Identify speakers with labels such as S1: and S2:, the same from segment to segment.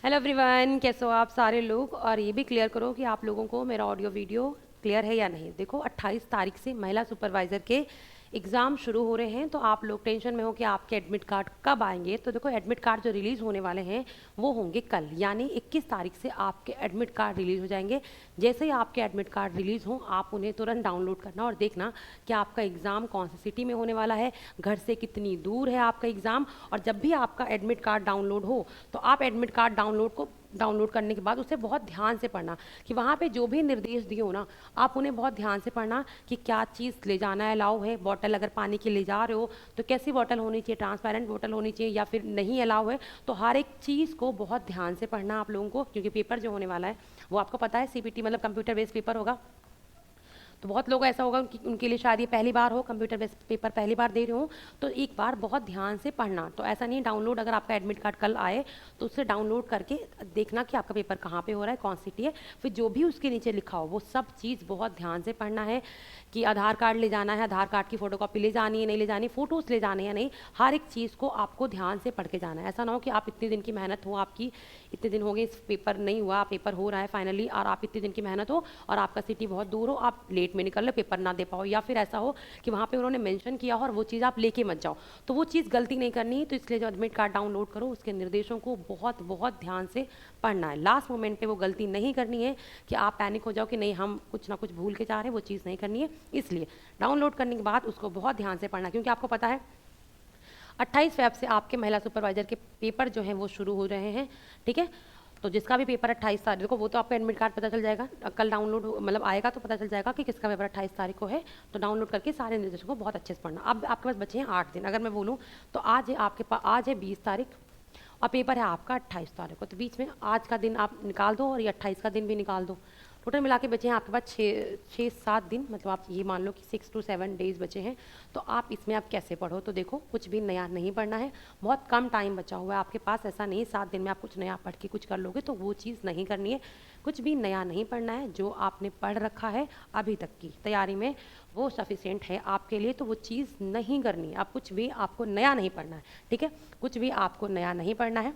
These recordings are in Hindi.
S1: हेलो एवरीवन, कैसे हो आप सारे लोग। और ये भी क्लियर करो कि आप लोगों को मेरा ऑडियो वीडियो क्लियर है या नहीं। देखो 28 तारीख से महिला सुपरवाइज़र के एग्ज़ाम शुरू हो रहे हैं, तो आप लोग टेंशन में हो कि आपके एडमिट कार्ड कब आएंगे। तो देखो एडमिट कार्ड जो रिलीज़ होने वाले हैं वो होंगे कल, यानी 21 तारीख से आपके एडमिट कार्ड रिलीज़ हो जाएंगे। जैसे ही आपके एडमिट कार्ड रिलीज़ हों आप उन्हें तुरंत डाउनलोड करना और देखना कि आपका एग्ज़ाम कौन सी सिटी में होने वाला है, घर से कितनी दूर है आपका एग्ज़ाम। और जब भी आपका एडमिट कार्ड डाउनलोड हो तो आप एडमिट कार्ड डाउनलोड करने के बाद उसे बहुत ध्यान से पढ़ना कि वहाँ पे जो भी निर्देश दिए हो ना, आप उन्हें बहुत ध्यान से पढ़ना कि क्या चीज़ ले जाना है, अलाउ है। बॉटल अगर पानी की ले जा रहे हो तो कैसी बॉटल होनी चाहिए, ट्रांसपेरेंट बॉटल होनी चाहिए या फिर नहीं अलाउ है। तो हर एक चीज़ को बहुत ध्यान से पढ़ना आप लोगों को, क्योंकि पेपर जो होने वाला है वो आपको पता है सीपीटी मतलब कंप्यूटर बेस्ड पेपर होगा। तो बहुत लोग ऐसा होगा कि उनके लिए शायद ये पहली बार हो, कंप्यूटर बेस्ड पेपर पहली बार दे रहे हो, तो एक बार बहुत ध्यान से पढ़ना। तो ऐसा नहीं डाउनलोड, अगर आपका एडमिट कार्ड कल आए तो उससे डाउनलोड करके देखना कि आपका पेपर कहाँ पे हो रहा है, कौन सिटी है। फिर जो भी उसके नीचे लिखा हो वो सब चीज़ बहुत ध्यान से पढ़ना है कि आधार कार्ड ले जाना है, आधार कार्ड की फ़ोटोकॉपी ले जानी है नहीं ले जानी, फ़ोटोज़ ले जाने हैं नहीं, हर एक चीज़ को आपको ध्यान से पढ़ के जाना है। ऐसा ना हो कि आप इतने दिन की मेहनत हो, आपकी इतने दिन हो गए इस पेपर नहीं हुआ, पेपर हो रहा है फाइनली, और आप इतने दिन की मेहनत हो और आपका सिटी बहुत दूर हो, आप लेट में निकल लो, पेपर ना दे पाओ, या फिर ऐसा हो कि वहाँ पे उन्होंने मेंशन किया हो और वो चीज़ आप लेके मत जाओ। तो वो चीज़ गलती नहीं करनी है। तो इसलिए जो एडमिट कार्ड डाउनलोड करो उसके निर्देशों को बहुत बहुत ध्यान से पढ़ना है। लास्ट मोमेंट पे वो गलती नहीं करनी है कि आप पैनिक हो जाओ कि नहीं हम कुछ ना कुछ भूल के जा रहे हैं, वो चीज़ नहीं करनी है। इसलिए डाउनलोड करने के बाद उसको बहुत ध्यान से पढ़ना, क्योंकि आपको पता है 28 फेब से आपके महिला सुपरवाइजर के पेपर जो हैं वो शुरू हो रहे हैं। ठीक है, तो जिसका भी पेपर 28 तारीख को, वो तो आपका एडमिट कार्ड पता चल जाएगा कल डाउनलोड मतलब आएगा तो पता चल जाएगा कि किसका पेपर 28 तारीख को है। तो डाउनलोड करके सारे निर्देशों को बहुत अच्छे से पढ़ना। अब आपके पास बचे हैं 8 दिन। अगर मैं बोलूँ तो आज है आपके पास, आज है 20 तारीख और पेपर है आपका 28 तारीख को, तो बीच में आज का दिन आप निकाल दो और ये 28 का दिन भी निकाल दो। टोटल मिला के बचे हैं आपके पास 6-7 दिन, मतलब आप ये मान लो कि 6 to 7 डेज बचे हैं। तो आप इसमें आप कैसे पढ़ो, तो देखो कुछ भी नया नहीं पढ़ना है, बहुत कम टाइम बचा हुआ है आपके पास। ऐसा नहीं 7 दिन में आप कुछ नया पढ़ के कुछ कर लोगे, तो वो चीज़ नहीं करनी है। कुछ भी नया नहीं पढ़ना है, जो आपने पढ़ रखा है अभी तक की तैयारी में वो सफिशिएंट है आपके लिए, तो वो चीज़ नहीं करनी है। आप कुछ भी आपको नया नहीं पढ़ना है, ठीक है, कुछ भी आपको नया नहीं पढ़ना है।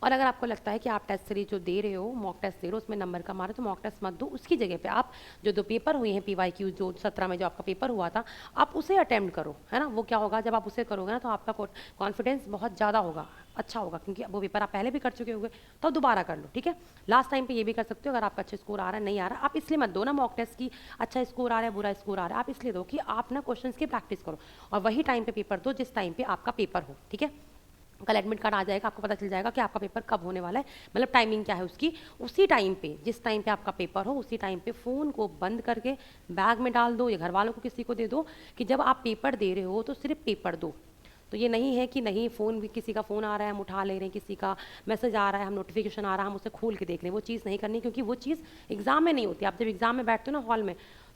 S1: और अगर आपको लगता है कि आप टेस्ट सीरीज जो दे रहे हो, मॉक टेस्ट दे रहे हो, उसमें नंबर कम आ रहे हो, तो मॉक टेस्ट मत दो। उसकी जगह पे आप जो 2 पेपर हुए हैं PYQ, जो 17 में जो आपका पेपर हुआ था, आप उसे अटेम्प्ट करो, है ना। वो क्या होगा, जब आप उसे करोगे ना तो आपका कॉन्फिडेंस बहुत ज़्यादा होगा, अच्छा होगा, क्योंकि वो पेपर आप पहले भी कर चुके होंगे, तो दोबारा कर लो। ठीक है, लास्ट टाइम पे ये भी कर सकते हो। अगर आपका अच्छा स्कोर आ रहा है, नहीं आ रहा, आप इसलिए मत दो ना मॉक टेस्ट की अच्छा स्कोर आ रहा है बुरा स्कोर आ रहा है, आप इसलिए दो कि आप ना क्वेश्चंस की प्रैक्टिस करो और वही टाइम पे पेपर दो जिस टाइम पे आपका पेपर हो। ठीक है, कल एडमिट कार्ड आ जाएगा, आपको पता चल जाएगा कि आपका पेपर कब होने वाला है, मतलब टाइमिंग क्या है उसकी। उसी टाइम पे, जिस टाइम पे आपका पेपर हो, उसी टाइम पे फ़ोन को बंद करके बैग में डाल दो या घर वालों को किसी को दे दो कि जब आप पेपर दे रहे हो तो सिर्फ पेपर दो। तो ये नहीं है कि नहीं फ़ोन भी, किसी का फ़ोन आ रहा है हम उठा ले रहे हैं, किसी का मैसेज आ रहा है, हम नोटिफिकेशन आ रहा है हम उसे खोल के देख रहे हैं, वो चीज़ नहीं करनी, क्योंकि वो चीज़ एग्ज़ाम में नहीं होती। आप जब एग्ज़ाम में बैठते हो ना हॉल में,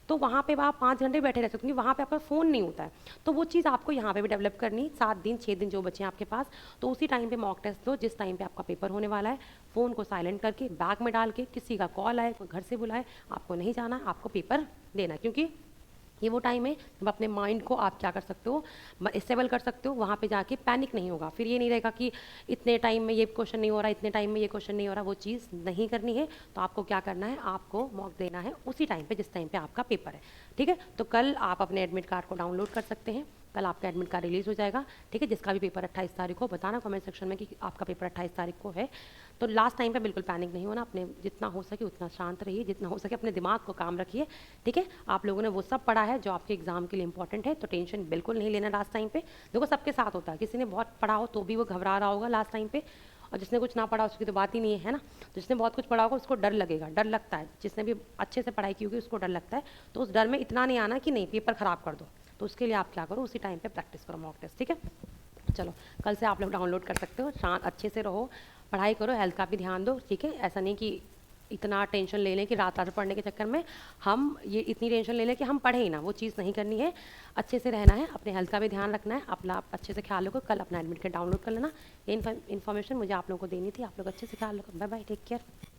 S1: तो वहाँ पे आप 5 घंटे बैठे रहते हो, क्योंकि वहाँ पे आपका फ़ोन नहीं होता है। तो वो चीज़ आपको यहाँ पे भी डेवलप करनी, 7 दिन 6 दिन जो बचे हैं आपके पास, तो उसी टाइम पे मॉक टेस्ट दो जिस टाइम पे आपका पेपर होने वाला है। फ़ोन को साइलेंट करके बैग में डाल के, किसी का कॉल आए, कोई घर से बुलाए, आपको नहीं जाना, आपको पेपर देना, क्योंकि ये वो टाइम है जब अपने माइंड को आप क्या कर सकते हो, स्टेबल कर सकते हो। वहाँ पे जाके पैनिक नहीं होगा, फिर ये नहीं रहेगा कि इतने टाइम में ये क्वेश्चन नहीं हो रहा, इतने टाइम में ये क्वेश्चन नहीं हो रहा, वो चीज़ नहीं करनी है। तो आपको क्या करना है, आपको मॉक देना है उसी टाइम पे जिस टाइम पे आपका पेपर है। ठीक है, तो कल आप अपने एडमिट कार्ड को डाउनलोड कर सकते हैं, कल आपका एडमिट कार्ड रिलीज़ हो जाएगा। ठीक है, जिसका भी पेपर 28 तारीख को, बताना कमेंट सेक्शन में कि आपका पेपर 28 तारीख को है। तो लास्ट टाइम पे बिल्कुल पैनिक नहीं होना, अपने जितना हो सके उतना शांत रहिए, जितना हो सके अपने दिमाग को काम रखिए। ठीक है, आप लोगों ने वो सब पढ़ा है जो आपके एग्जाम के लिए इंपॉर्टेंट है, तो टेंशन बिल्कुल नहीं लेना लास्ट टाइम पे। देखो सबके साथ होता है, किसी ने बहुत पढ़ा हो तो भी वो घबरा रहा होगा लास्ट टाइम पे, और जिसने कुछ ना पढ़ा उसकी तो बात ही नहीं है ना। तो जिसने बहुत कुछ पढ़ा होगा उसको डर लगेगा, डर लगता है, जिसने भी अच्छे से पढ़ाई की होगी उसको डर लगता है। तो उस डर में इतना नहीं आना कि नहीं पेपर ख़राब कर दो, तो उसके लिए आप क्या करो, उसी टाइम पे प्रैक्टिस करो मॉक टेस्ट। ठीक है, चलो कल से आप लोग डाउनलोड कर सकते हो, शांत अच्छे से रहो, पढ़ाई करो, हेल्थ का भी ध्यान दो। ठीक है, ऐसा नहीं कि इतना टेंशन ले लें कि रात रात पढ़ने के चक्कर में हम ये इतनी टेंशन ले लें कि हम पढ़े ही ना, वो चीज़ नहीं करनी है। अच्छे से रहना है, अपने हेल्थ का भी ध्यान रखना है, अपना अच्छे से ख्याल रखो। कल अपना एडमिट कार्ड डाउनलोड कर लेना। ये इन्फॉर्मेशन मुझे आप लोगों को देनी थी, आप लोग अच्छे से ख्याल रखो। Bye bye, take care.